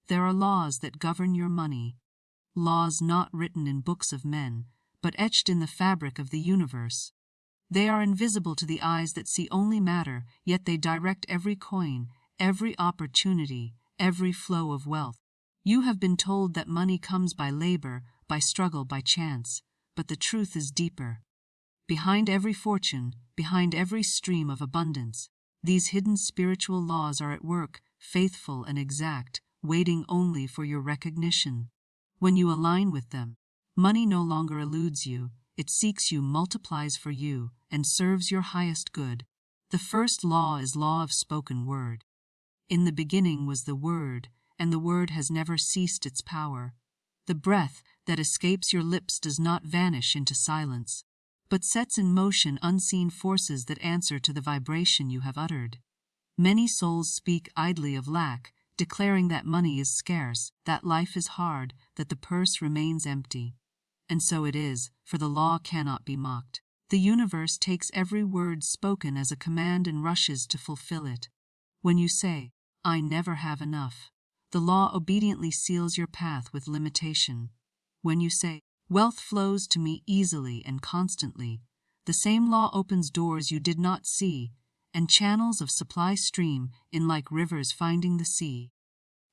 There are laws that govern your money. Laws not written in books of men, but etched in the fabric of the universe. They are invisible to the eyes that see only matter, yet they direct every coin, every opportunity, every flow of wealth. You have been told that money comes by labor, by struggle, by chance, but the truth is deeper. Behind every fortune, behind every stream of abundance, these hidden spiritual laws are at work, faithful and exact, waiting only for your recognition. When you align with them, money no longer eludes you, it seeks you, multiplies for you, and serves your highest good. The first law is law of spoken word. In the beginning was the Word, and the Word has never ceased its power. The breath that escapes your lips does not vanish into silence, but sets in motion unseen forces that answer to the vibration you have uttered. Many souls speak idly of lack, declaring that money is scarce, that life is hard, that the purse remains empty. And so it is, for the law cannot be mocked. The universe takes every word spoken as a command and rushes to fulfill it. When you say, "I never have enough," the law obediently seals your path with limitation. When you say, "Wealth flows to me easily and constantly," the same law opens doors you did not see, and channels of supply stream in like rivers finding the sea.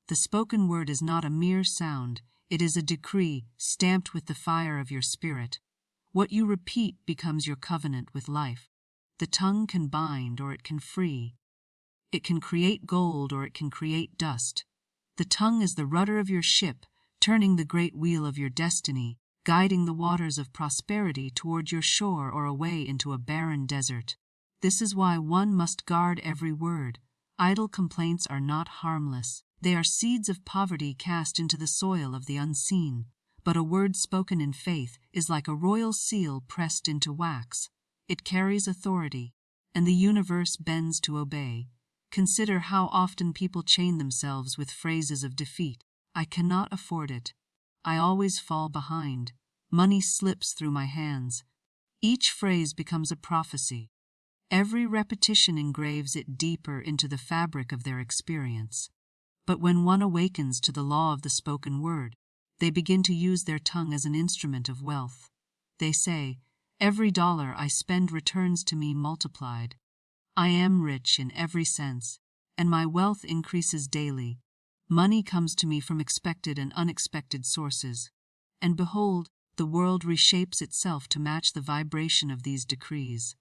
The spoken word is not a mere sound, it is a decree stamped with the fire of your spirit. What you repeat becomes your covenant with life. The tongue can bind or it can free. It can create gold or it can create dust. The tongue is the rudder of your ship, turning the great wheel of your destiny, guiding the waters of prosperity toward your shore or away into a barren desert. This is why one must guard every word. Idle complaints are not harmless. They are seeds of poverty cast into the soil of the unseen. But a word spoken in faith is like a royal seal pressed into wax. It carries authority, and the universe bends to obey. Consider how often people chain themselves with phrases of defeat. "I cannot afford it. I always fall behind. Money slips through my hands." Each phrase becomes a prophecy. Every repetition engraves it deeper into the fabric of their experience. But when one awakens to the law of the spoken word, they begin to use their tongue as an instrument of wealth. They say, "Every dollar I spend returns to me multiplied. I am rich in every sense, and my wealth increases daily. Money comes to me from expected and unexpected sources." And behold, the world reshapes itself to match the vibration of these decrees.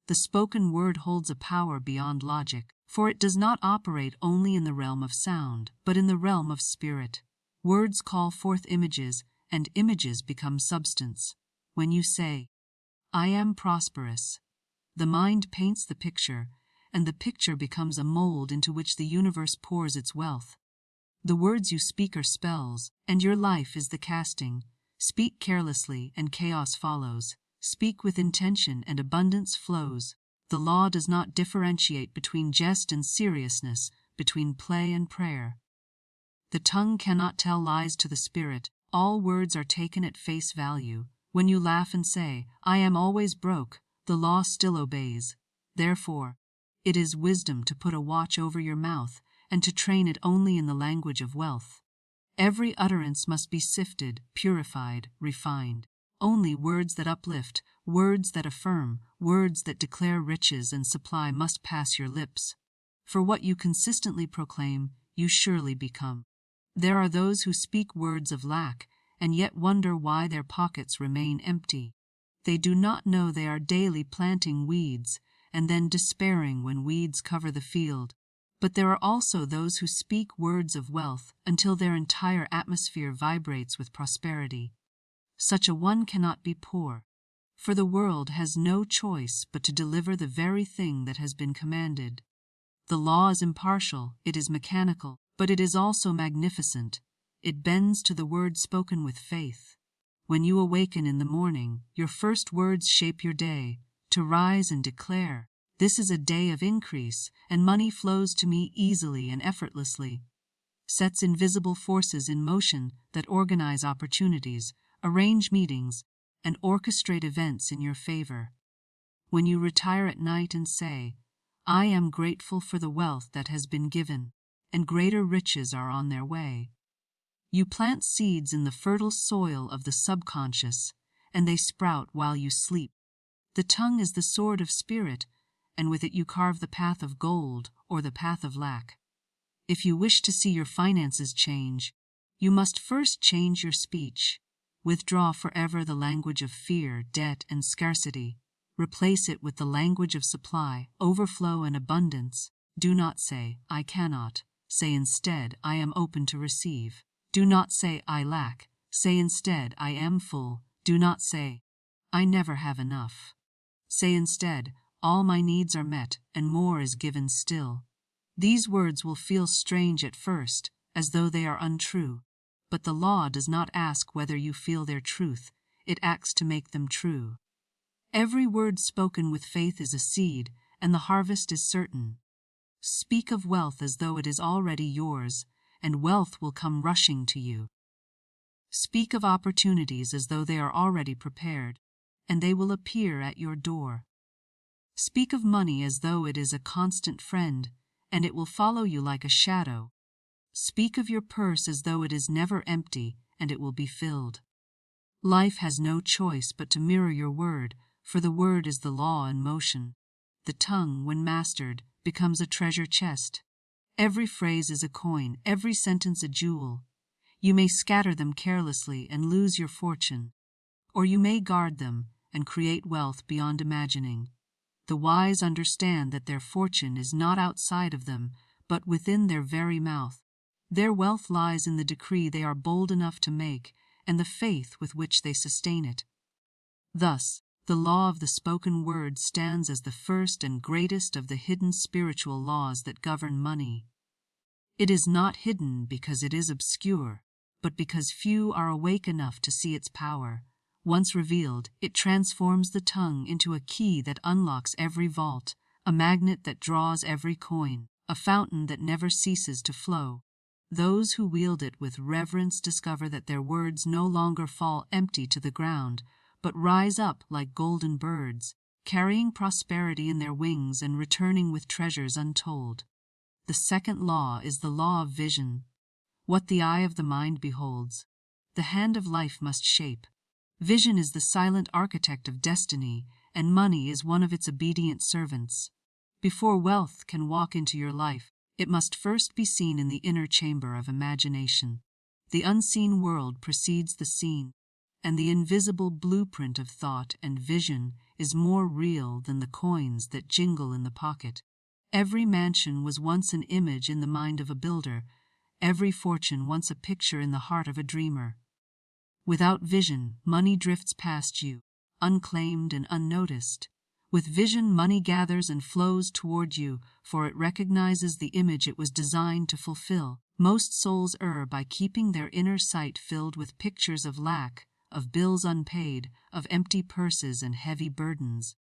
The spoken word holds a power beyond logic, for it does not operate only in the realm of sound, but in the realm of spirit. Words call forth images, and images become substance. When you say, "I am prosperous," the mind paints the picture, and the picture becomes a mold into which the universe pours its wealth. The words you speak are spells, and your life is the casting. Speak carelessly, and chaos follows. Speak with intention, and abundance flows. The law does not differentiate between jest and seriousness, between play and prayer. The tongue cannot tell lies to the spirit. All words are taken at face value. When you laugh and say, "I am always broke," the law still obeys. Therefore, it is wisdom to put a watch over your mouth and to train it only in the language of wealth. Every utterance must be sifted, purified, refined. Only words that uplift, words that affirm, words that declare riches and supply must pass your lips. For what you consistently proclaim, you surely become. There are those who speak words of lack and yet wonder why their pockets remain empty. They do not know they are daily planting weeds and then despairing when weeds cover the field. But there are also those who speak words of wealth until their entire atmosphere vibrates with prosperity. Such a one cannot be poor, for the world has no choice but to deliver the very thing that has been commanded. The law is impartial, it is mechanical, but it is also magnificent. It bends to the word spoken with faith. When you awaken in the morning, your first words shape your day, to rise and declare, "This is a day of increase, and money flows to me easily and effortlessly." Sets invisible forces in motion that organize opportunities, arrange meetings, and orchestrate events in your favor. When you retire at night and say, "I am grateful for the wealth that has been given," and greater riches are on their way. You plant seeds in the fertile soil of the subconscious, and they sprout while you sleep. The tongue is the sword of spirit, and with it you carve the path of gold or the path of lack. If you wish to see your finances change, you must first change your speech. Withdraw forever the language of fear, debt, and scarcity. Replace it with the language of supply, overflow, and abundance. Do not say, I cannot. Say instead, I am open to receive. Do not say, I lack. Say instead, I am full. Do not say, I never have enough. Say instead, all my needs are met, and more is given still. These words will feel strange at first, as though they are untrue. But the law does not ask whether you feel their truth, it acts to make them true. Every word spoken with faith is a seed, and the harvest is certain. Speak of wealth as though it is already yours, and wealth will come rushing to you. Speak of opportunities as though they are already prepared, and they will appear at your door. Speak of money as though it is a constant friend, and it will follow you like a shadow. Speak of your purse as though it is never empty, and it will be filled. Life has no choice but to mirror your word, for the word is the law in motion. The tongue, when mastered, becomes a treasure chest. Every phrase is a coin, every sentence a jewel. You may scatter them carelessly and lose your fortune, or you may guard them and create wealth beyond imagining. The wise understand that their fortune is not outside of them, but within their very mouth. Their wealth lies in the decree they are bold enough to make, and the faith with which they sustain it. Thus, the law of the spoken word stands as the first and greatest of the hidden spiritual laws that govern money. It is not hidden because it is obscure, but because few are awake enough to see its power. Once revealed, it transforms the tongue into a key that unlocks every vault, a magnet that draws every coin, a fountain that never ceases to flow. Those who wield it with reverence discover that their words no longer fall empty to the ground, but rise up like golden birds, carrying prosperity in their wings and returning with treasures untold. The second law is the law of vision. What the eye of the mind beholds, the hand of life must shape. Vision is the silent architect of destiny, and money is one of its obedient servants. Before wealth can walk into your life, it must first be seen in the inner chamber of imagination. The unseen world precedes the seen, and the invisible blueprint of thought and vision is more real than the coins that jingle in the pocket. Every mansion was once an image in the mind of a builder, every fortune once a picture in the heart of a dreamer. Without vision, money drifts past you, unclaimed and unnoticed. With vision, money gathers and flows toward you, for it recognizes the image it was designed to fulfill. Most souls err by keeping their inner sight filled with pictures of lack, of bills unpaid, of empty purses and heavy burdens.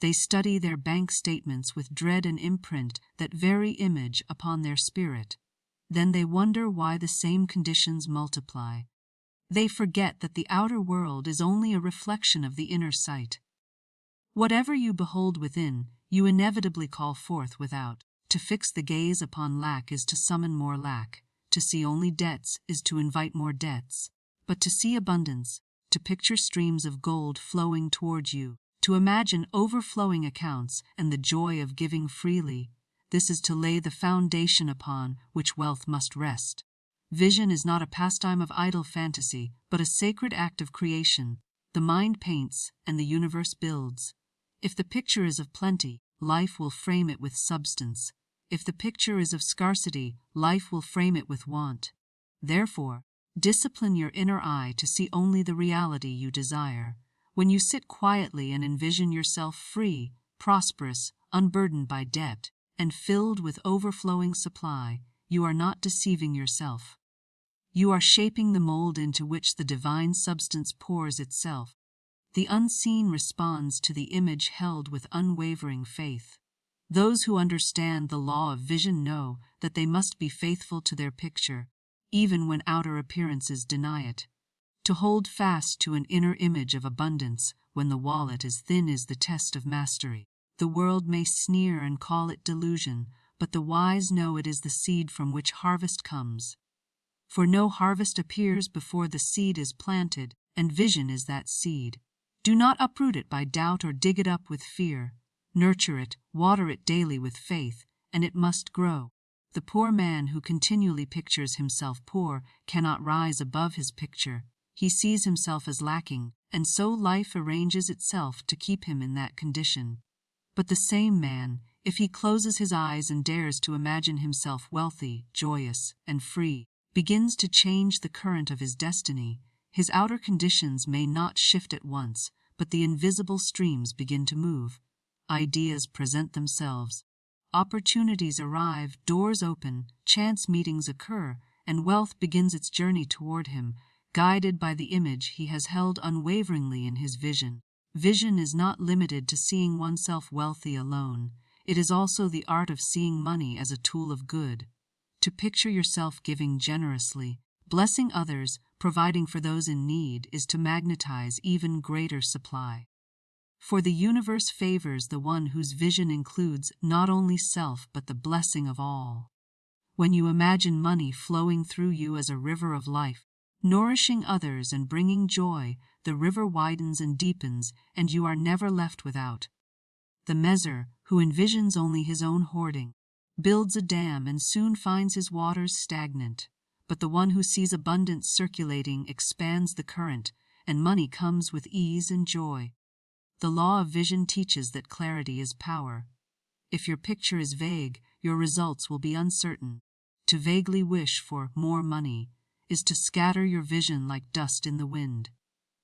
They study their bank statements with dread and imprint that very image upon their spirit. Then they wonder why the same conditions multiply. They forget that the outer world is only a reflection of the inner sight. Whatever you behold within, you inevitably call forth without. To fix the gaze upon lack is to summon more lack. To see only debts is to invite more debts. But to see abundance, to picture streams of gold flowing toward you, to imagine overflowing accounts and the joy of giving freely, this is to lay the foundation upon which wealth must rest. Vision is not a pastime of idle fantasy, but a sacred act of creation. The mind paints, and the universe builds. If the picture is of plenty, life will frame it with substance. If the picture is of scarcity, life will frame it with want. Therefore, discipline your inner eye to see only the reality you desire. When you sit quietly and envision yourself free, prosperous, unburdened by debt, and filled with overflowing supply, you are not deceiving yourself. You are shaping the mold into which the divine substance pours itself. The unseen responds to the image held with unwavering faith. Those who understand the law of vision know that they must be faithful to their picture, even when outer appearances deny it. To hold fast to an inner image of abundance when the wallet is thin is the test of mastery. The world may sneer and call it delusion, but the wise know it is the seed from which harvest comes. For no harvest appears before the seed is planted, and vision is that seed. Do not uproot it by doubt or dig it up with fear. Nurture it, water it daily with faith, and it must grow. The poor man who continually pictures himself poor cannot rise above his picture. He sees himself as lacking, and so life arranges itself to keep him in that condition. But the same man, if he closes his eyes and dares to imagine himself wealthy, joyous, and free, begins to change the current of his destiny. His outer conditions may not shift at once, but the invisible streams begin to move. Ideas present themselves. Opportunities arrive, doors open, chance meetings occur, and wealth begins its journey toward him, guided by the image he has held unwaveringly in his vision. Vision is not limited to seeing oneself wealthy alone. It is also the art of seeing money as a tool of good. To picture yourself giving generously, blessing others, providing for those in need, is to magnetize even greater supply. For the universe favors the one whose vision includes not only self but the blessing of all. When you imagine money flowing through you as a river of life, nourishing others and bringing joy, the river widens and deepens, and you are never left without. The miser, who envisions only his own hoarding, builds a dam and soon finds his waters stagnant. But the one who sees abundance circulating expands the current, and money comes with ease and joy. The law of vision teaches that clarity is power. If your picture is vague, your results will be uncertain. To vaguely wish for more money is to scatter your vision like dust in the wind.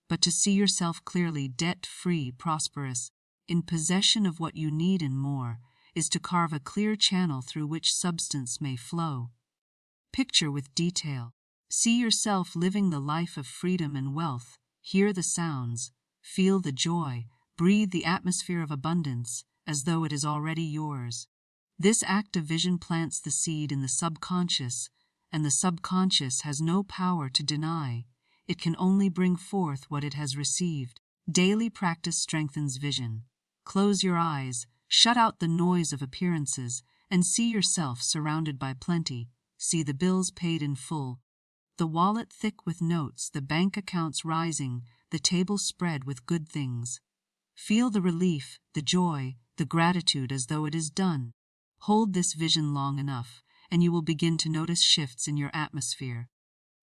But to see yourself clearly, debt-free, prosperous, in possession of what you need and more, is to carve a clear channel through which substance may flow. Picture with detail. See yourself living the life of freedom and wealth. Hear the sounds, feel the joy, breathe the atmosphere of abundance as though it is already yours. This act of vision plants the seed in the subconscious, and the subconscious has no power to deny. It can only bring forth what it has received. Daily practice strengthens vision. Close your eyes, shut out the noise of appearances, and see yourself surrounded by plenty. See the bills paid in full, the wallet thick with notes, the bank accounts rising, the table spread with good things. Feel the relief, the joy, the gratitude as though it is done. Hold this vision long enough, and you will begin to notice shifts in your atmosphere.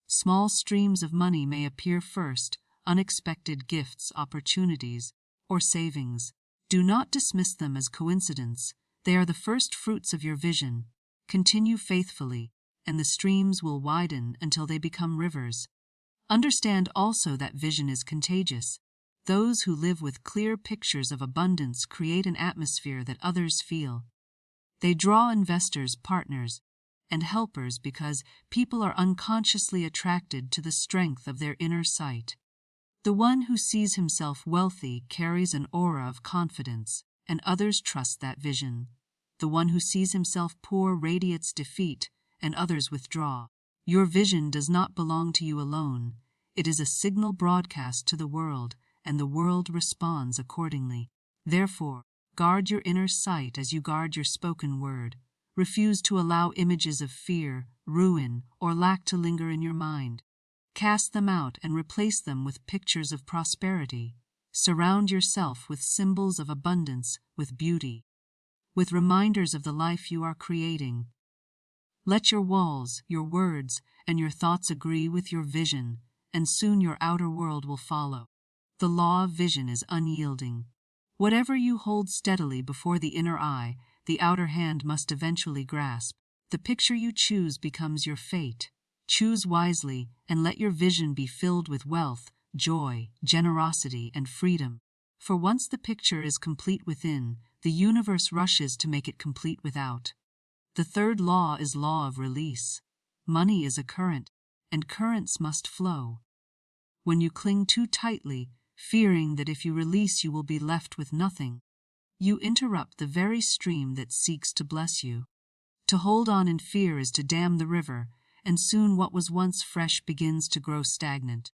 Small streams of money may appear first, unexpected gifts, opportunities, or savings. Do not dismiss them as coincidence. They are the first fruits of your vision. Continue faithfully, and the streams will widen until they become rivers. Understand also that vision is contagious. Those who live with clear pictures of abundance create an atmosphere that others feel. They draw investors, partners, and helpers because people are unconsciously attracted to the strength of their inner sight. The one who sees himself wealthy carries an aura of confidence, and others trust that vision. The one who sees himself poor radiates defeat, and others withdraw. Your vision does not belong to you alone. It is a signal broadcast to the world, and the world responds accordingly. Therefore, guard your inner sight as you guard your spoken word. Refuse to allow images of fear, ruin, or lack to linger in your mind. Cast them out and replace them with pictures of prosperity. Surround yourself with symbols of abundance, with beauty, with reminders of the life you are creating. Let your walls, your words, and your thoughts agree with your vision, and soon your outer world will follow. The law of vision is unyielding. Whatever you hold steadily before the inner eye, the outer hand must eventually grasp. The picture you choose becomes your fate. Choose wisely, and let your vision be filled with wealth, joy, generosity, and freedom. For once the picture is complete within, the universe rushes to make it complete without. The third law is law of release. Money is a current, and currents must flow. When you cling too tightly, fearing that if you release you will be left with nothing, you interrupt the very stream that seeks to bless you. To hold on in fear is to dam the river, and soon what was once fresh begins to grow stagnant.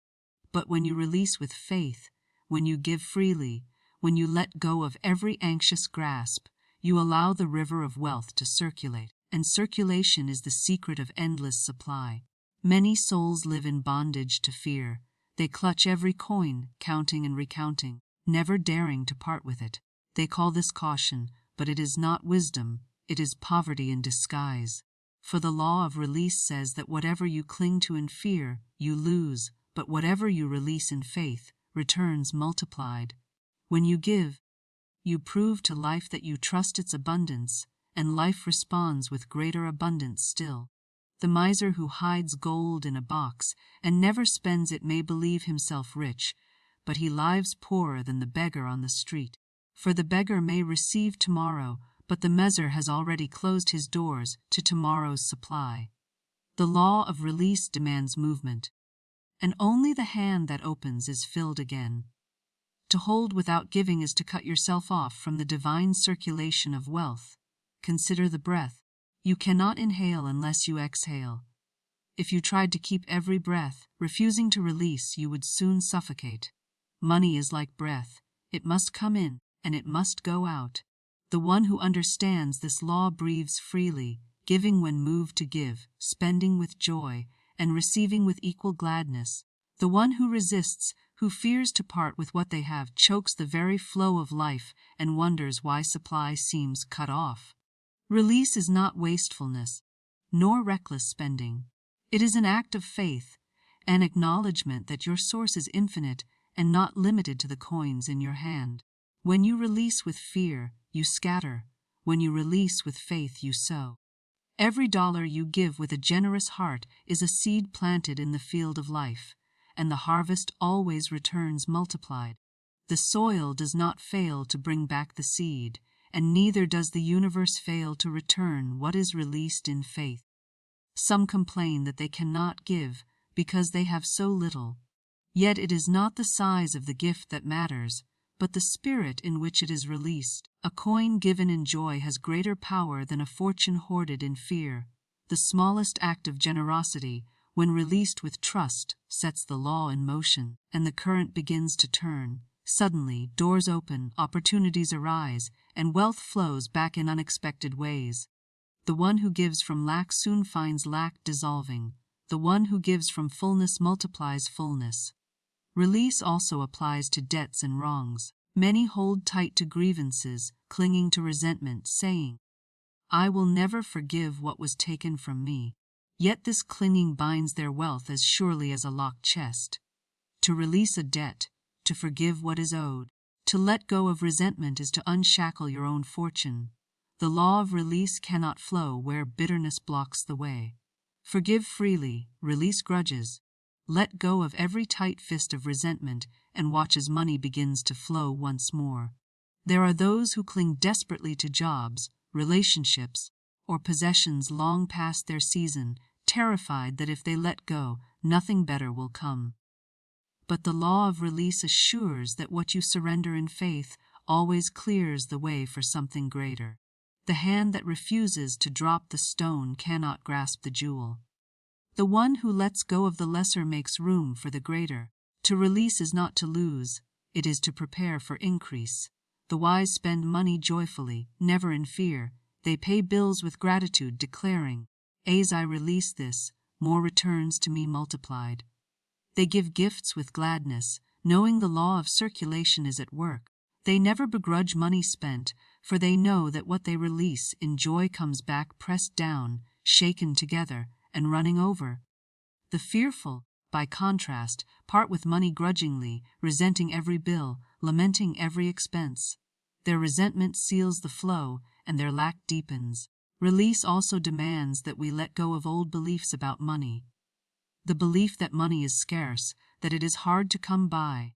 But when you release with faith, when you give freely, when you let go of every anxious grasp, you allow the river of wealth to circulate, and circulation is the secret of endless supply. Many souls live in bondage to fear. They clutch every coin, counting and recounting, never daring to part with it. They call this caution, but it is not wisdom, it is poverty in disguise. For the law of release says that whatever you cling to in fear, you lose, but whatever you release in faith, returns multiplied. When you give, you prove to life that you trust its abundance, and life responds with greater abundance still. The miser who hides gold in a box and never spends it may believe himself rich, but he lives poorer than the beggar on the street. For the beggar may receive tomorrow, but the miser has already closed his doors to tomorrow's supply. The law of release demands movement, and only the hand that opens is filled again. To hold without giving is to cut yourself off from the divine circulation of wealth. Consider the breath. You cannot inhale unless you exhale. If you tried to keep every breath, refusing to release, you would soon suffocate. Money is like breath. It must come in, and it must go out. The one who understands this law breathes freely, giving when moved to give, spending with joy, and receiving with equal gladness. The one who resists, who fears to part with what they have, chokes the very flow of life and wonders why supply seems cut off. Release is not wastefulness, nor reckless spending. It is an act of faith, an acknowledgement that your source is infinite and not limited to the coins in your hand. When you release with fear, you scatter. When you release with faith, you sow. Every dollar you give with a generous heart is a seed planted in the field of life, and the harvest always returns multiplied. The soil does not fail to bring back the seed, and neither does the universe fail to return what is released in faith. Some complain that they cannot give because they have so little. Yet it is not the size of the gift that matters, but the spirit in which it is released. A coin given in joy has greater power than a fortune hoarded in fear. The smallest act of generosity, when released with trust, sets the law in motion, and the current begins to turn. Suddenly, doors open, opportunities arise, and wealth flows back in unexpected ways. The one who gives from lack soon finds lack dissolving. The one who gives from fullness multiplies fullness. Release also applies to debts and wrongs. Many hold tight to grievances, clinging to resentment, saying, "I will never forgive what was taken from me." Yet this clinging binds their wealth as surely as a locked chest. To release a debt, to forgive what is owed, to let go of resentment is to unshackle your own fortune. The law of release cannot flow where bitterness blocks the way. Forgive freely, release grudges. Let go of every tight fist of resentment and watch as money begins to flow once more. There are those who cling desperately to jobs, relationships, or possessions long past their season, terrified that if they let go, nothing better will come. But the law of release assures that what you surrender in faith always clears the way for something greater. The hand that refuses to drop the stone cannot grasp the jewel. The one who lets go of the lesser makes room for the greater. To release is not to lose, it is to prepare for increase. The wise spend money joyfully, never in fear. They pay bills with gratitude, declaring, "As I release this, more returns to me multiplied." They give gifts with gladness, knowing the law of circulation is at work. They never begrudge money spent, for they know that what they release in joy comes back pressed down, shaken together, and running over. The fearful, by contrast, part with money grudgingly, resenting every bill, lamenting every expense. Their resentment seals the flow, and their lack deepens. Release also demands that we let go of old beliefs about money. The belief that money is scarce, that it is hard to come by,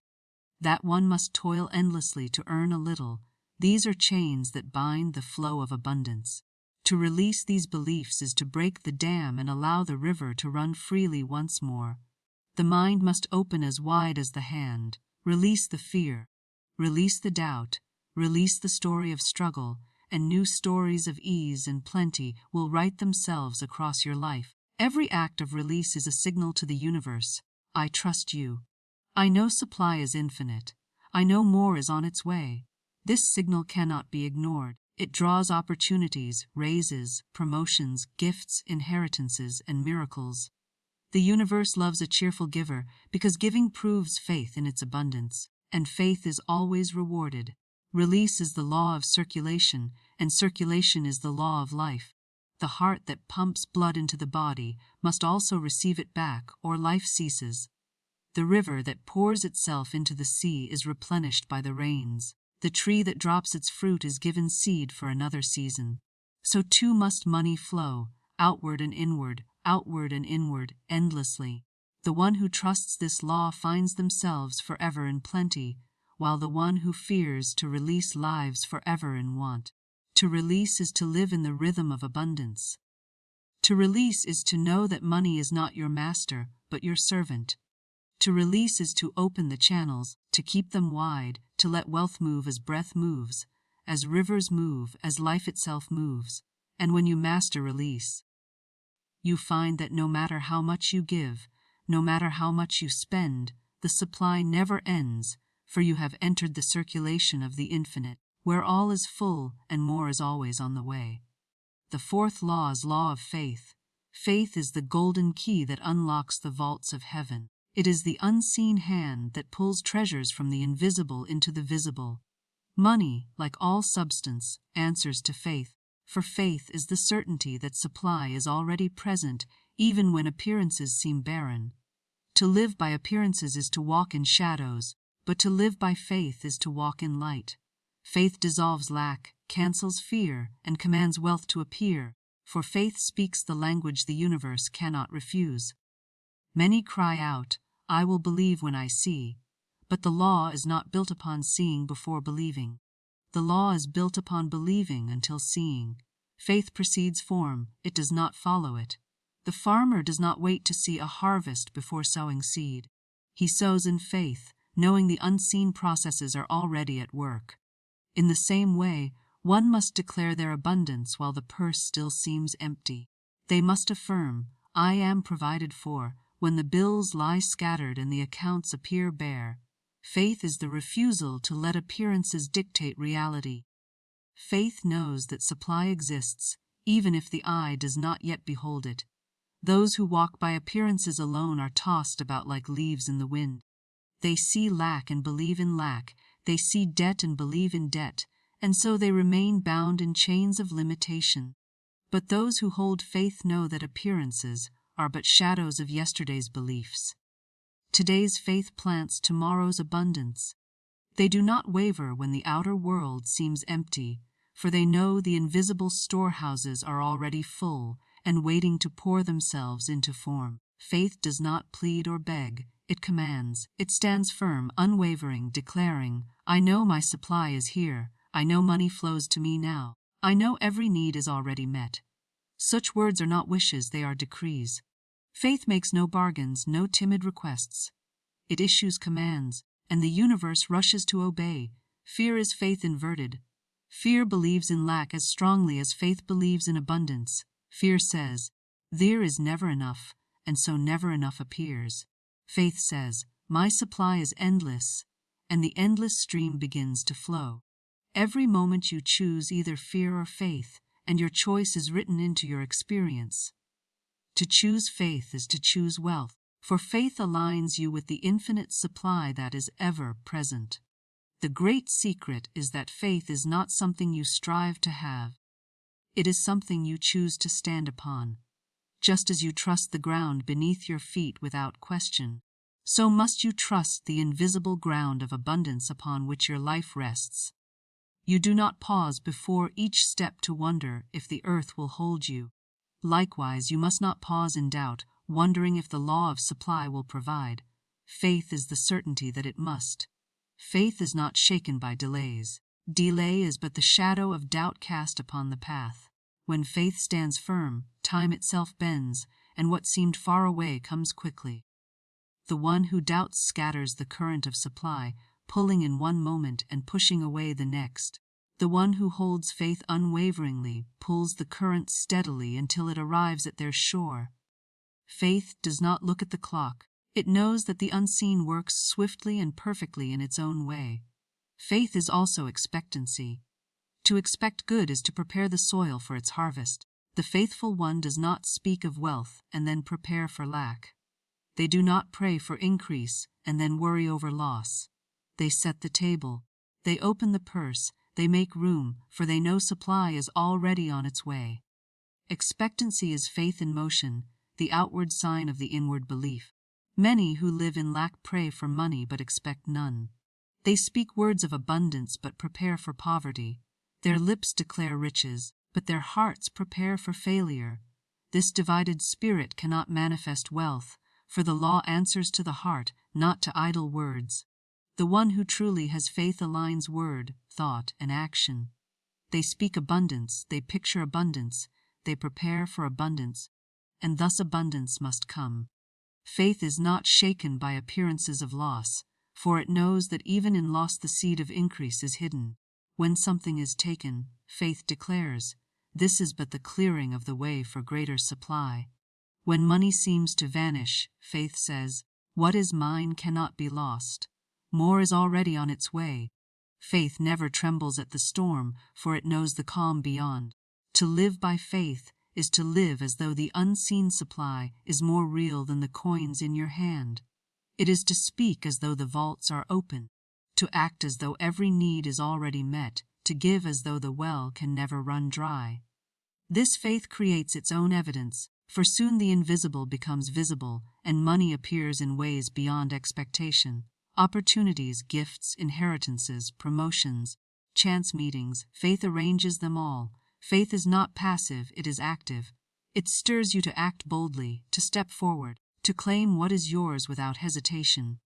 that one must toil endlessly to earn a little, these are chains that bind the flow of abundance. To release these beliefs is to break the dam and allow the river to run freely once more. The mind must open as wide as the hand. Release the fear, release the doubt, release the story of struggle, and new stories of ease and plenty will write themselves across your life. Every act of release is a signal to the universe. I trust you. I know supply is infinite. I know more is on its way. This signal cannot be ignored. It draws opportunities, raises, promotions, gifts, inheritances, and miracles. The universe loves a cheerful giver because giving proves faith in its abundance, and faith is always rewarded. Release is the law of circulation, and circulation is the law of life. The heart that pumps blood into the body must also receive it back, or life ceases. The river that pours itself into the sea is replenished by the rains. The tree that drops its fruit is given seed for another season. So too must money flow, outward and inward, endlessly. The one who trusts this law finds themselves forever in plenty, while the one who fears to release lives forever in want. To release is to live in the rhythm of abundance. To release is to know that money is not your master, but your servant. To release is to open the channels, to keep them wide, to let wealth move as breath moves, as rivers move, as life itself moves. And when you master release, you find that no matter how much you give, no matter how much you spend, the supply never ends, for you have entered the circulation of the infinite, where all is full and more is always on the way. The fourth law is law of faith. Faith is the golden key that unlocks the vaults of heaven. It is the unseen hand that pulls treasures from the invisible into the visible. Money, like all substance, answers to faith, for faith is the certainty that supply is already present even when appearances seem barren. To live by appearances is to walk in shadows, but to live by faith is to walk in light. Faith dissolves lack, cancels fear, and commands wealth to appear, for faith speaks the language the universe cannot refuse. Many cry out, "I will believe when I see," but the law is not built upon seeing before believing. The law is built upon believing until seeing. Faith precedes form, it does not follow it. The farmer does not wait to see a harvest before sowing seed. He sows in faith, knowing the unseen processes are already at work. In the same way, one must declare their abundance while the purse still seems empty. They must affirm, "I am provided for," when the bills lie scattered and the accounts appear bare. Faith is the refusal to let appearances dictate reality. Faith knows that supply exists, even if the eye does not yet behold it. Those who walk by appearances alone are tossed about like leaves in the wind. They see lack and believe in lack, they see debt and believe in debt, and so they remain bound in chains of limitation. But those who hold faith know that appearances are but shadows of yesterday's beliefs. Today's faith plants tomorrow's abundance. They do not waver when the outer world seems empty, for they know the invisible storehouses are already full and waiting to pour themselves into form. Faith does not plead or beg, it commands. It stands firm, unwavering, declaring, "I know my supply is here, I know money flows to me now, I know every need is already met." Such words are not wishes, they are decrees. Faith makes no bargains, no timid requests. It issues commands, and the universe rushes to obey. Fear is faith inverted. Fear believes in lack as strongly as faith believes in abundance. Fear says, "There is never enough," and so never enough appears. Faith says, "My supply is endless," and the endless stream begins to flow. Every moment you choose either fear or faith, and your choice is written into your experience. To choose faith is to choose wealth, for faith aligns you with the infinite supply that is ever present. The great secret is that faith is not something you strive to have. It is something you choose to stand upon. Just as you trust the ground beneath your feet without question, so must you trust the invisible ground of abundance upon which your life rests. You do not pause before each step to wonder if the earth will hold you. Likewise, you must not pause in doubt, wondering if the law of supply will provide. Faith is the certainty that it must. Faith is not shaken by delays. Delay is but the shadow of doubt cast upon the path. When faith stands firm, time itself bends, and what seemed far away comes quickly. The one who doubts scatters the current of supply, pulling in one moment and pushing away the next. The one who holds faith unwaveringly pulls the current steadily until it arrives at their shore. Faith does not look at the clock. It knows that the unseen works swiftly and perfectly in its own way. Faith is also expectancy. To expect good is to prepare the soil for its harvest. The faithful one does not speak of wealth and then prepare for lack. They do not pray for increase and then worry over loss. They set the table. They open the purse. They make room, for they know supply is already on its way. Expectancy is faith in motion, the outward sign of the inward belief. Many who live in lack pray for money but expect none. They speak words of abundance but prepare for poverty. Their lips declare riches, but their hearts prepare for failure. This divided spirit cannot manifest wealth, for the law answers to the heart, not to idle words. The one who truly has faith aligns word, thought, and action. They speak abundance, they picture abundance, they prepare for abundance, and thus abundance must come. Faith is not shaken by appearances of loss, for it knows that even in loss the seed of increase is hidden. When something is taken, faith declares, "This is but the clearing of the way for greater supply." When money seems to vanish, faith says, "What is mine cannot be lost. More is already on its way." Faith never trembles at the storm, for it knows the calm beyond. To live by faith is to live as though the unseen supply is more real than the coins in your hand. It is to speak as though the vaults are open, to act as though every need is already met, to give as though the well can never run dry. This faith creates its own evidence, for soon the invisible becomes visible, and money appears in ways beyond expectation. Opportunities, gifts, inheritances, promotions, chance meetings, faith arranges them all. Faith is not passive, it is active. It stirs you to act boldly, to step forward, to claim what is yours without hesitation.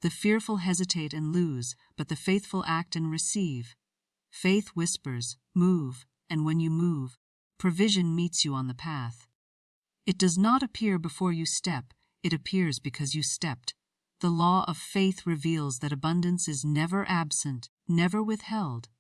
The fearful hesitate and lose, but the faithful act and receive. Faith whispers, "Move," and when you move, provision meets you on the path. It does not appear before you step, it appears because you stepped. The law of faith reveals that abundance is never absent, never withheld.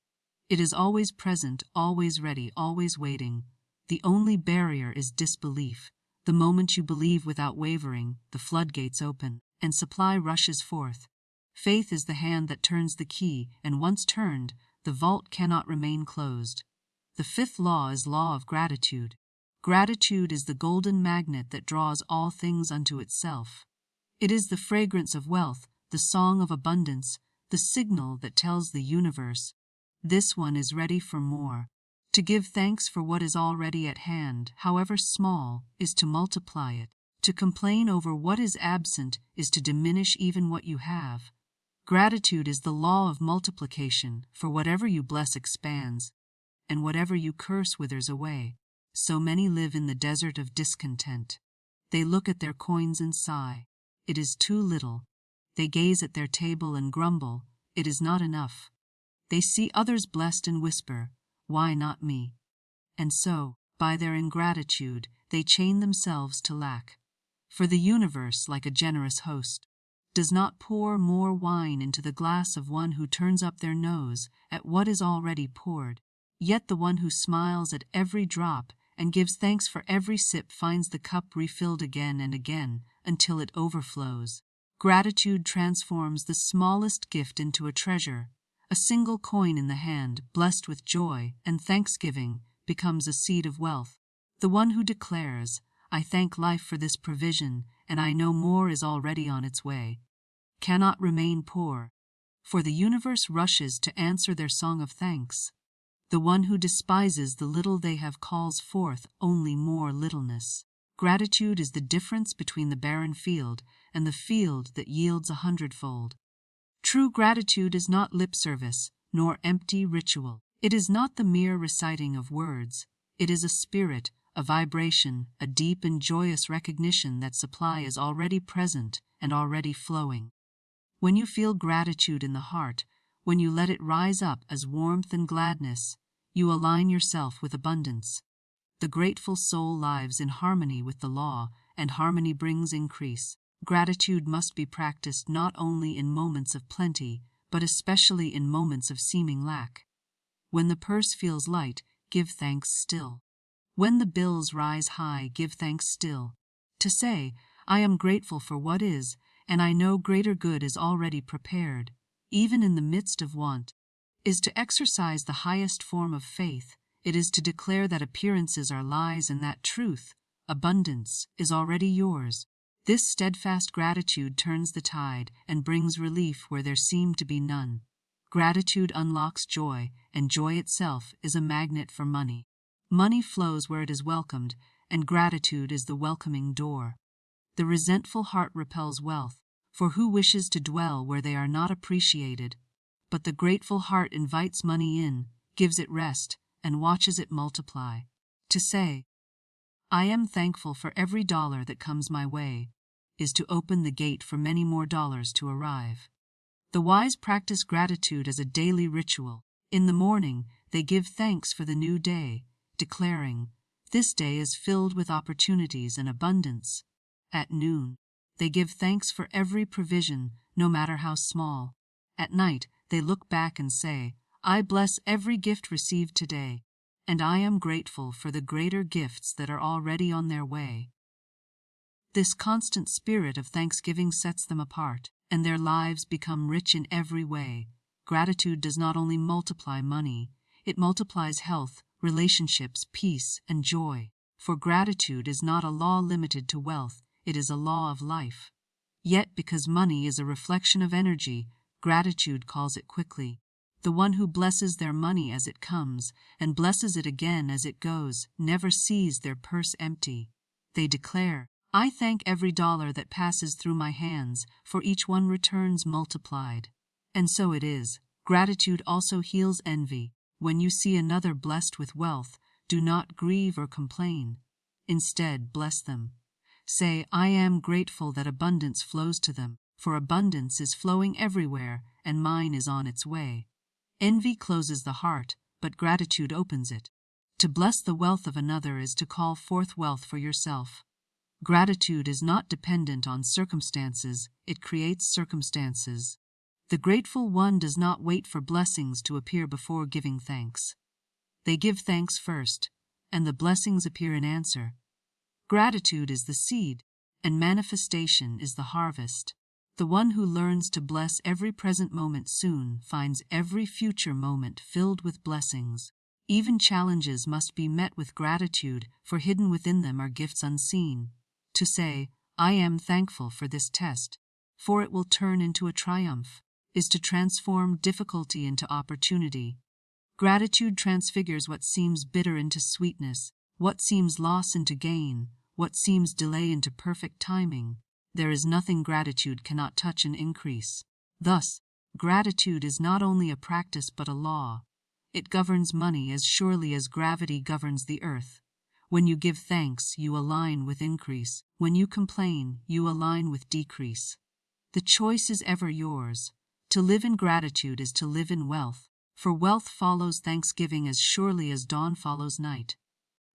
It is always present, always ready, always waiting. The only barrier is disbelief. The moment you believe without wavering, the floodgates open, and supply rushes forth. Faith is the hand that turns the key, and once turned, the vault cannot remain closed. The fifth law is law of gratitude. Gratitude is the golden magnet that draws all things unto itself. It is the fragrance of wealth, the song of abundance, the signal that tells the universe, "This one is ready for more." To give thanks for what is already at hand, however small, is to multiply it. To complain over what is absent is to diminish even what you have. Gratitude is the law of multiplication, for whatever you bless expands, and whatever you curse withers away. So many live in the desert of discontent. They look at their coins and sigh, "It is too little." They gaze at their table and grumble, "It is not enough." They see others blessed and whisper, "Why not me?" And so, by their ingratitude, they chain themselves to lack. For the universe, like a generous host, does not pour more wine into the glass of one who turns up their nose at what is already poured. Yet the one who smiles at every drop and gives thanks for every sip finds the cup refilled again and again until it overflows. Gratitude transforms the smallest gift into a treasure. A single coin in the hand, blessed with joy and thanksgiving, becomes a seed of wealth. The one who declares, "I thank life for this provision, and I know more is already on its way," cannot remain poor, for the universe rushes to answer their song of thanks. The one who despises the little they have calls forth only more littleness. Gratitude is the difference between the barren field and the field that yields 100-fold. True gratitude is not lip service, nor empty ritual. It is not the mere reciting of words. It is a spirit, a vibration, a deep and joyous recognition that supply is already present and already flowing. When you feel gratitude in the heart, when you let it rise up as warmth and gladness, you align yourself with abundance. The grateful soul lives in harmony with the law, and harmony brings increase. Gratitude must be practiced not only in moments of plenty, but especially in moments of seeming lack. When the purse feels light, give thanks still. When the bills rise high, give thanks still. To say, "I am grateful for what is, and I know greater good is already prepared," even in the midst of want, is to exercise the highest form of faith. It is to declare that appearances are lies and that truth, abundance, is already yours. This steadfast gratitude turns the tide and brings relief where there seemed to be none. Gratitude unlocks joy, and joy itself is a magnet for money. Money flows where it is welcomed, and gratitude is the welcoming door. The resentful heart repels wealth, for who wishes to dwell where they are not appreciated? But the grateful heart invites money in, gives it rest, and watches it multiply. To say, "I am thankful for every dollar that comes my way," is to open the gate for many more dollars to arrive. The wise practice gratitude as a daily ritual. In the morning, they give thanks for the new day, declaring, "This day is filled with opportunities and abundance." At noon, they give thanks for every provision, no matter how small. At night, they look back and say, "I bless every gift received today, and I am grateful for the greater gifts that are already on their way." This constant spirit of thanksgiving sets them apart, and their lives become rich in every way. Gratitude does not only multiply money, it multiplies health, relationships, peace, and joy. For gratitude is not a law limited to wealth, it is a law of life. Yet because money is a reflection of energy, gratitude calls it quickly. The one who blesses their money as it comes, and blesses it again as it goes, never sees their purse empty. They declare, "I thank every dollar that passes through my hands, for each one returns multiplied." And so it is. Gratitude also heals envy. When you see another blessed with wealth, do not grieve or complain. Instead, bless them. Say, "I am grateful that abundance flows to them, for abundance is flowing everywhere, and mine is on its way." Envy closes the heart, but gratitude opens it. To bless the wealth of another is to call forth wealth for yourself. Gratitude is not dependent on circumstances, it creates circumstances. The grateful one does not wait for blessings to appear before giving thanks. They give thanks first, and the blessings appear in answer. Gratitude is the seed, and manifestation is the harvest. The one who learns to bless every present moment soon finds every future moment filled with blessings. Even challenges must be met with gratitude, for hidden within them are gifts unseen. To say, "I am thankful for this test, for it will turn into a triumph," is to transform difficulty into opportunity. Gratitude transfigures what seems bitter into sweetness, what seems loss into gain, what seems delay into perfect timing. There is nothing gratitude cannot touch and increase. Thus, gratitude is not only a practice but a law. It governs money as surely as gravity governs the earth. When you give thanks, you align with increase. When you complain, you align with decrease. The choice is ever yours. To live in gratitude is to live in wealth, for wealth follows thanksgiving as surely as dawn follows night.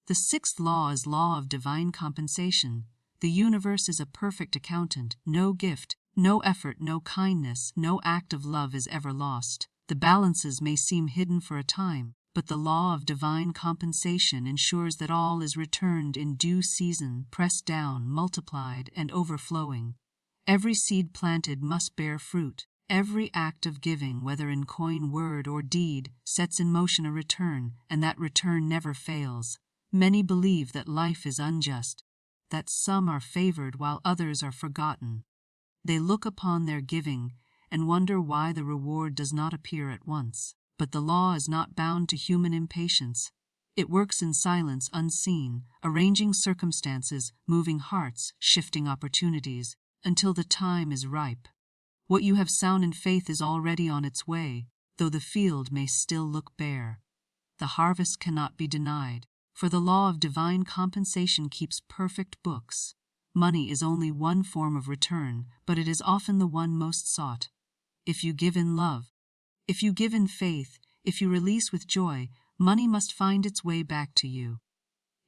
The sixth law is law of divine compensation. The universe is a perfect accountant. No gift, no effort, no kindness, no act of love is ever lost. The balances may seem hidden for a time, but the law of divine compensation ensures that all is returned in due season, pressed down, multiplied, and overflowing. Every seed planted must bear fruit. Every act of giving, whether in coin, word, or deed, sets in motion a return, and that return never fails. Many believe that life is unjust, that some are favored while others are forgotten. They look upon their giving and wonder why the reward does not appear at once. But the law is not bound to human impatience. It works in silence, unseen, arranging circumstances, moving hearts, shifting opportunities, until the time is ripe. What you have sown in faith is already on its way, though the field may still look bare. The harvest cannot be denied, for the law of divine compensation keeps perfect books. Money is only one form of return, but it is often the one most sought. If you give in love, if you give in faith, if you release with joy, money must find its way back to you.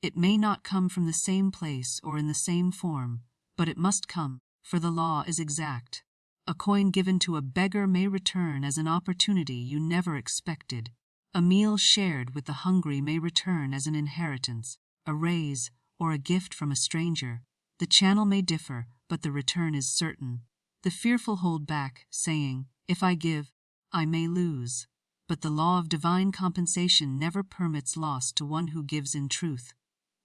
It may not come from the same place or in the same form, but it must come, for the law is exact. A coin given to a beggar may return as an opportunity you never expected. A meal shared with the hungry may return as an inheritance, a raise, or a gift from a stranger. The channel may differ, but the return is certain. The fearful hold back, saying, "If I give, I may lose." but the law of divine compensation never permits loss to one who gives in truth.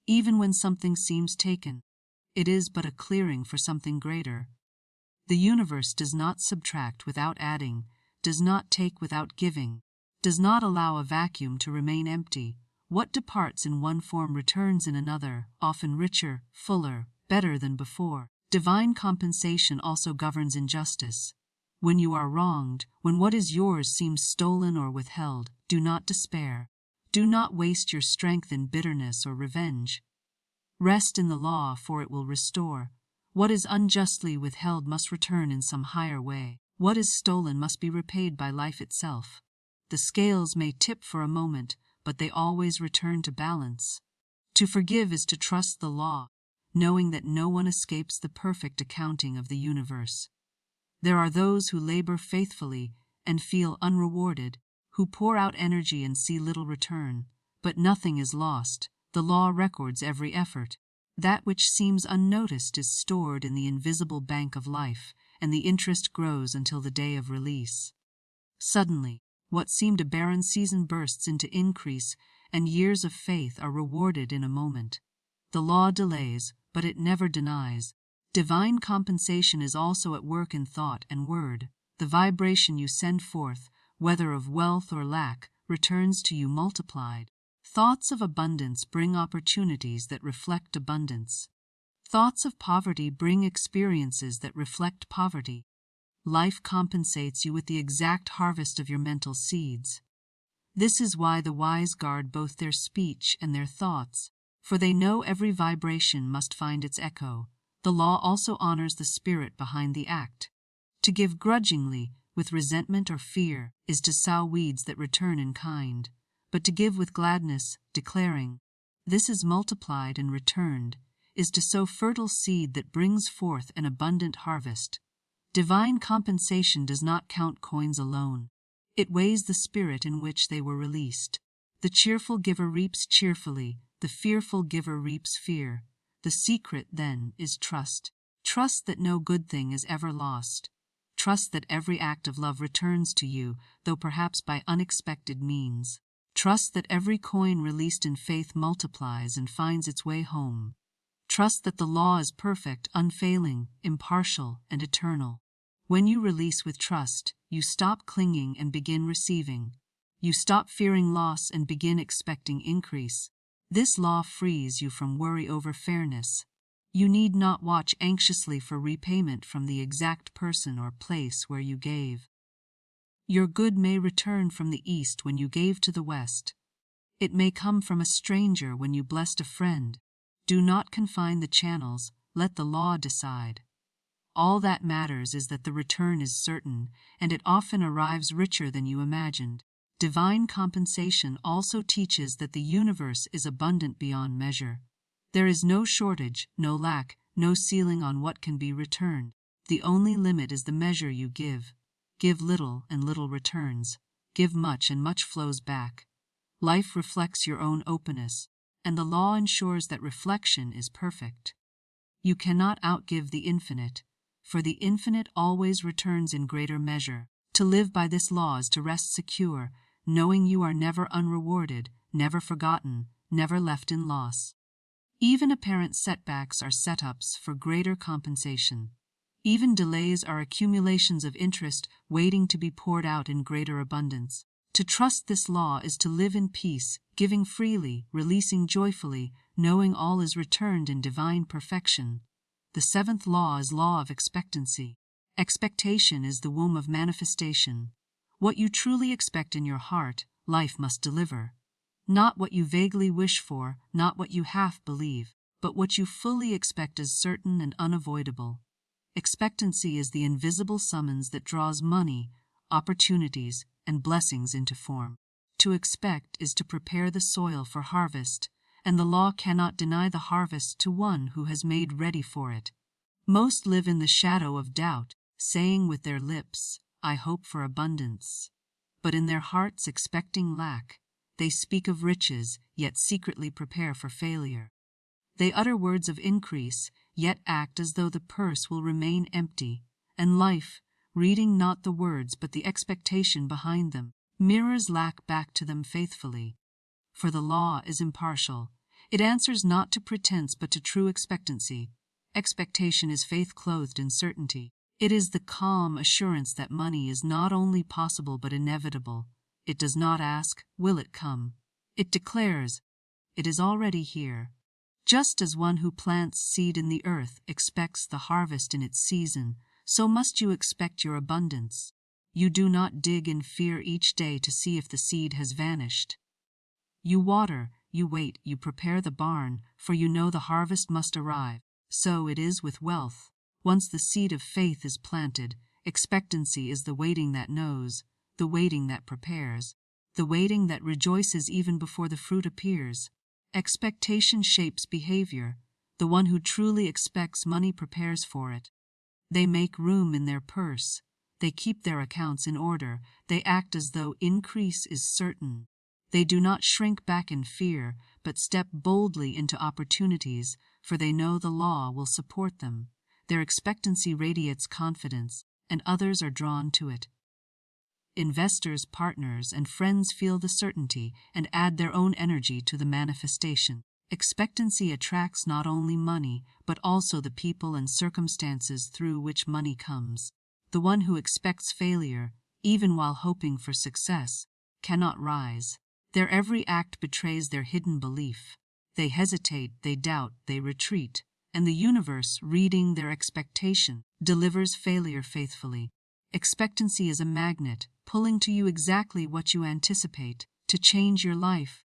Even when something seems taken, it is but a clearing for something greater. The universe does not subtract without adding, does not take without giving, does not allow a vacuum to remain empty. What departs in one form returns in another, often richer, fuller, better than before. Divine compensation also governs injustice. When you are wronged, when what is yours seems stolen or withheld, do not despair. Do not waste your strength in bitterness or revenge. Rest in the law, for it will restore. What is unjustly withheld must return in some higher way. What is stolen must be repaid by life itself. The scales may tip for a moment, but they always return to balance. To forgive is to trust the law, knowing that no one escapes the perfect accounting of the universe. There are those who labor faithfully and feel unrewarded, who pour out energy and see little return, but nothing is lost. The law records every effort. That which seems unnoticed is stored in the invisible bank of life, and the interest grows until the day of release. Suddenly, what seemed a barren season bursts into increase, and years of faith are rewarded in a moment. The law delays, but it never denies. Divine compensation is also at work in thought and word. The vibration you send forth, whether of wealth or lack, returns to you multiplied. Thoughts of abundance bring opportunities that reflect abundance. Thoughts of poverty bring experiences that reflect poverty. Life compensates you with the exact harvest of your mental seeds. This is why the wise guard both their speech and their thoughts, for they know every vibration must find its echo. The law also honors the spirit behind the act. To give grudgingly, with resentment or fear, is to sow weeds that return in kind. But to give with gladness, declaring, "This is multiplied and returned," is to sow fertile seed that brings forth an abundant harvest. Divine compensation does not count coins alone. It weighs the spirit in which they were released. The cheerful giver reaps cheerfully, the fearful giver reaps fear. The secret, then, is trust. Trust that no good thing is ever lost. Trust that every act of love returns to you, though perhaps by unexpected means. Trust that every coin released in faith multiplies and finds its way home. Trust that the law is perfect, unfailing, impartial, and eternal. When you release with trust, you stop clinging and begin receiving. You stop fearing loss and begin expecting increase. This law frees you from worry over fairness. You need not watch anxiously for repayment from the exact person or place where you gave. Your good may return from the east when you gave to the west. It may come from a stranger when you blessed a friend. Do not confine the channels, let the law decide. All that matters is that the return is certain, and it often arrives richer than you imagined. Divine compensation also teaches that the universe is abundant beyond measure. There is no shortage, no lack, no ceiling on what can be returned. The only limit is the measure you give. Give little and little returns. Give much and much flows back. Life reflects your own openness, and the law ensures that reflection is perfect. You cannot outgive the infinite, for the infinite always returns in greater measure. To live by this law is to rest secure, knowing you are never unrewarded, never forgotten, never left in loss. Even apparent setbacks are setups for greater compensation. Even delays are accumulations of interest waiting to be poured out in greater abundance. To trust this law is to live in peace, giving freely, releasing joyfully, knowing all is returned in divine perfection. The seventh law is law of expectancy. Expectation is the womb of manifestation. What you truly expect in your heart, life must deliver. Not what you vaguely wish for, not what you half believe, but what you fully expect as certain and unavoidable. Expectancy is the invisible summons that draws money, opportunities, and blessings into form. To expect is to prepare the soil for harvest, and the law cannot deny the harvest to one who has made ready for it. Most live in the shadow of doubt, saying with their lips, "I hope for abundance," but in their hearts expecting lack. They speak of riches, yet secretly prepare for failure. They utter words of increase, yet act as though the purse will remain empty, and life, reading not the words but the expectation behind them, Mirrors lack back to them faithfully. For the law is impartial. It answers not to pretense but to true expectancy. Expectation is faith clothed in certainty. It is the calm assurance that money is not only possible but inevitable. It does not ask, will it come? It declares, it is already here. Just as one who plants seed in the earth expects the harvest in its season, so must you expect your abundance. You do not dig in fear each day to see if the seed has vanished. You water, you wait, you prepare the barn, for you know the harvest must arrive. So it is with wealth. Once the seed of faith is planted, expectancy is the waiting that knows, the waiting that prepares, the waiting that rejoices even before the fruit appears. Expectation shapes behavior. The one who truly expects money prepares for it. They make room in their purse. They keep their accounts in order. They act as though increase is certain. They do not shrink back in fear, but step boldly into opportunities, for they know the law will support them. Their expectancy radiates confidence, and others are drawn to it. Investors, partners, and friends feel the certainty and add their own energy to the manifestation. Expectancy attracts not only money, but also the people and circumstances through which money comes. The one who expects failure, even while hoping for success, cannot rise. Their every act betrays their hidden belief. They hesitate, they doubt, they retreat, and the universe, reading their expectation, delivers failure faithfully. Expectancy is a magnet, pulling to you exactly what you anticipate. To change your life,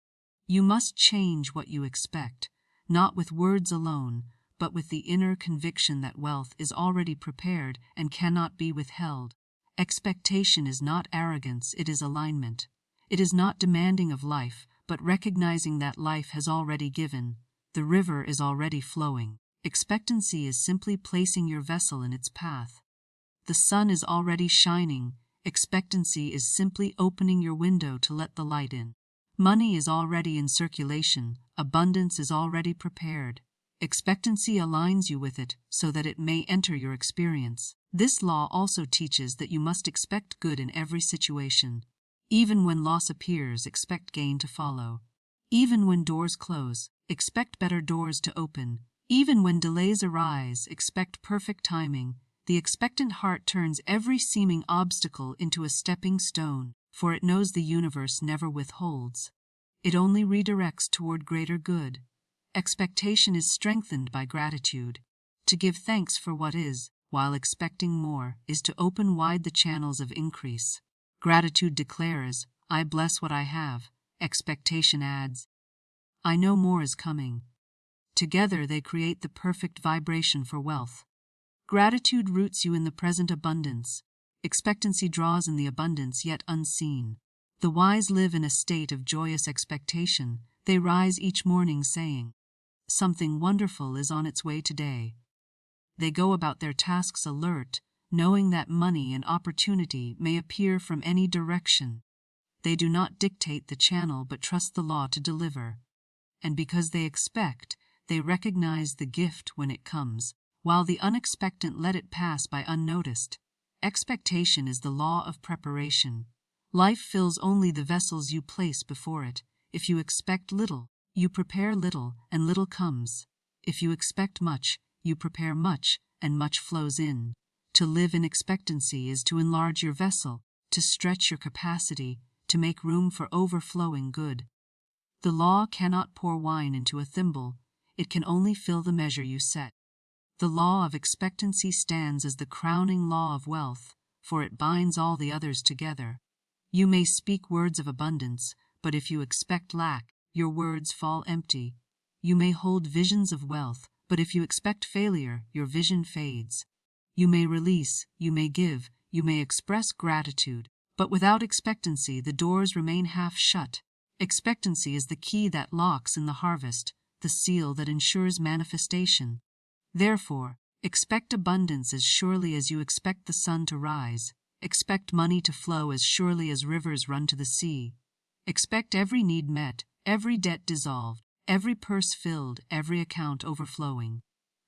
you must change what you expect, not with words alone, but with the inner conviction that wealth is already prepared and cannot be withheld. Expectation is not arrogance, it is alignment. It is not demanding of life, but recognizing that life has already given. The river is already flowing. Expectancy is simply placing your vessel in its path. The sun is already shining. Expectancy is simply opening your window to let the light in. Money is already in circulation. Abundance is already prepared. Expectancy aligns you with it so that it may enter your experience. This law also teaches that you must expect good in every situation. Even when loss appears, expect gain to follow. Even when doors close, expect better doors to open. Even when delays arise, expect perfect timing. The expectant heart turns every seeming obstacle into a stepping stone, for it knows the universe never withholds. It only redirects toward greater good. Expectation is strengthened by gratitude. To give thanks for what is, while expecting more, is to open wide the channels of increase. Gratitude declares, I bless what I have. Expectation adds, I know more is coming. Together they create the perfect vibration for wealth. Gratitude roots you in the present abundance. Expectancy draws in the abundance yet unseen. The wise live in a state of joyous expectation. They rise each morning saying, something wonderful is on its way today. They go about their tasks alert, knowing that money and opportunity may appear from any direction. They do not dictate the channel but trust the law to deliver. And because they expect, they recognize the gift when it comes, while the unexpected let it pass by unnoticed. Expectation is the law of preparation. Life fills only the vessels you place before it. If you expect little, you prepare little, and little comes. If you expect much, you prepare much, and much flows in. To live in expectancy is to enlarge your vessel, to stretch your capacity, to make room for overflowing good. The law cannot pour wine into a thimble. It can only fill the measure you set. The law of expectancy stands as the crowning law of wealth, for it binds all the others together. You may speak words of abundance, but if you expect lack, your words fall empty. You may hold visions of wealth, but if you expect failure, your vision fades. You may release, you may give, you may express gratitude, but without expectancy the doors remain half shut. Expectancy is the key that locks in the harvest, the seal that ensures manifestation. Therefore, expect abundance as surely as you expect the sun to rise. Expect money to flow as surely as rivers run to the sea. Expect every need met, every debt dissolved, every purse filled, every account overflowing.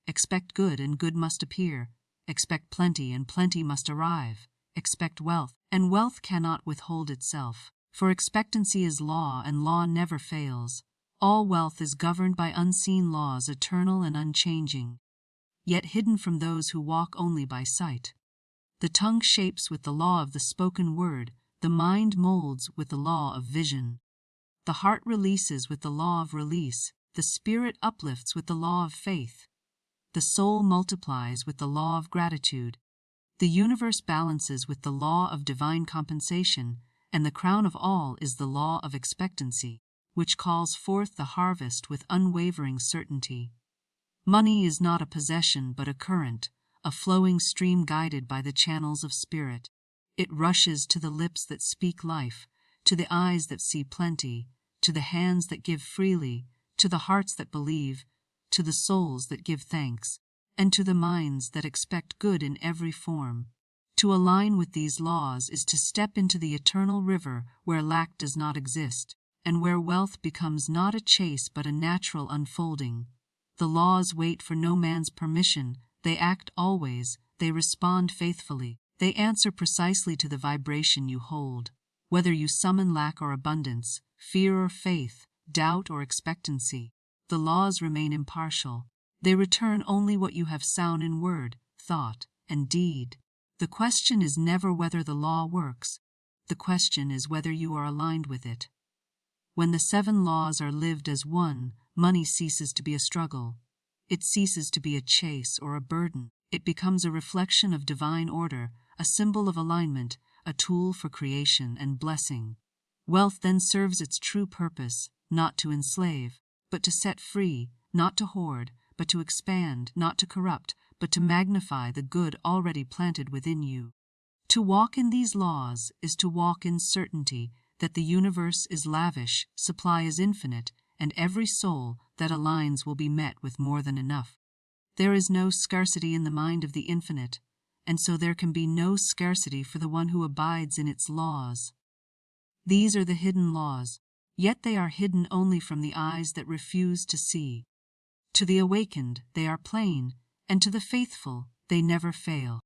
Expect good and good must appear. Expect plenty and plenty must arrive. expect wealth, and wealth cannot withhold itself. For expectancy is law, and law never fails. All wealth is governed by unseen laws, eternal and unchanging, yet hidden from those who walk only by sight. The tongue shapes with the law of the spoken word, the mind molds with the law of vision. The heart releases with the law of release, the spirit uplifts with the law of faith. The soul multiplies with the law of gratitude. The universe balances with the law of divine compensation, and the crown of all is the law of expectancy, which calls forth the harvest with unwavering certainty. Money is not a possession but a current, a flowing stream guided by the channels of spirit. It rushes to the lips that speak life, to the eyes that see plenty, to the hands that give freely, to the hearts that believe, to the souls that give thanks, and to the minds that expect good in every form. To align with these laws is to step into the eternal river where lack does not exist, and where wealth becomes not a chase but a natural unfolding. The laws wait for no man's permission, they act always, they respond faithfully, they answer precisely to the vibration you hold. Whether you summon lack or abundance, fear or faith, doubt or expectancy, the laws remain impartial. They return only what you have sown in word, thought, and deed. The question is never whether the law works. The question is whether you are aligned with it. When the 7 laws are lived as one, money ceases to be a struggle. It ceases to be a chase or a burden. It becomes a reflection of divine order, a symbol of alignment, a tool for creation and blessing. Wealth then serves its true purpose, not to enslave, but to set free, not to hoard, but to expand, not to corrupt, but to magnify the good already planted within you. To walk in these laws is to walk in certainty that the universe is lavish, supply is infinite, and every soul that aligns will be met with more than enough. There is no scarcity in the mind of the infinite, and so there can be no scarcity for the one who abides in its laws. These are the hidden laws, yet they are hidden only from the eyes that refuse to see. To the awakened, they are plain, and to the faithful, they never fail.